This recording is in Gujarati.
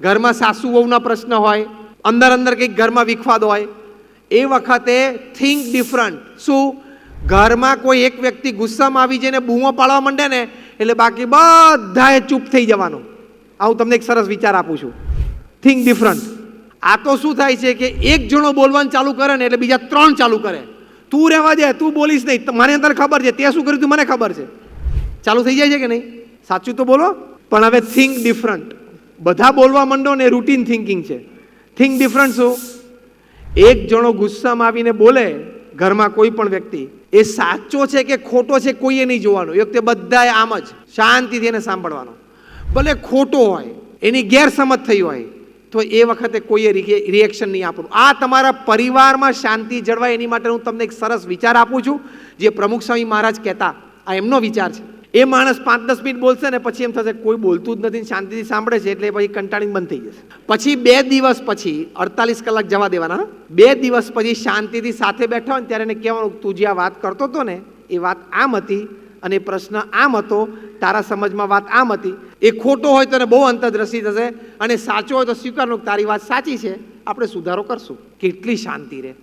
ઘરમાં સાસુ વહુના પ્રશ્ન હોય, અંદર અંદર કંઈક ઘરમાં વિખવાદ હોય, એ વખતે થિંક ડિફરન્ટ. શું ઘરમાં કોઈ એક વ્યક્તિ ગુસ્સામાં આવી જઈને બૂમો પાડવા માંડે ને એટલે બાકી બધાએ ચૂપ થઈ જવાનું. આ હું તમને એક સરસ વિચાર આપું છું. Think different. આ તો શું થાય છે કે એક જણો બોલવાનું ચાલુ કરે ને એટલે બીજા ત્રણ ચાલુ કરે. તું રહેવા દે, તું બોલીશ નહીં, મને અંદર ખબર છે, તે શું કર્યું તું મને ખબર છે. ચાલુ થઈ જાય છે કે નહીં? સાચું તો બોલો. પણ હવે થિંક ડિફરન્ટ. બધા બોલવા માંડો ને રૂટીન થિંકિંગ છે. થિંક ડિફરન્ટ શું? એક જણો ગુસ્સામાં આવીને બોલે ઘરમાં કોઈ પણ વ્યક્તિ, એ સાચો છે કે ખોટો છે કોઈએ નહીં જોવાનું. એ વખતે બધાએ આમ જ શાંતિથી એને સાંભળવાનો. ભલે ખોટો હોય, એની ગેરસમજ થઈ હોય, તો એ વખતે કોઈએ રિએક્શન નહીં આપવાનું. આ તમારા પરિવારમાં શાંતિ જળવાય એની માટે હું તમને એક સરસ વિચાર આપું છું, જે પ્રમુખ સ્વામી મહારાજ કહેતા. આ એમનો વિચાર છે. એ માણસ 5-10 મિનિટ બોલશે ને પછી એમ થશે કોઈ બોલતું જ નથી, શાંતિથી સાંભળે છે, એટલે પછી કંટાળીને બંધ થઈ જશે. પછી 2 દિવસ પછી 48 કલાક જવા દેવાના. 2 દિવસ પછી શાંતિથી સાથે બેઠા હોય ને ત્યારે એને કહેવાનું, તું જે આ વાત કરતો હતો ને એ વાત આમ હતી અને પ્રશ્ન આમ હતો, તારા સમજમાં વાત આમ હતી. એ ખોટો હોય તો એને બહુ અંતરદ્રષ્ટિ થશે અને સાચો હોય તો સ્વીકારવું તારી વાત સાચી છે, આપણે સુધારો કરશું. કેટલી શાંતિ રહે.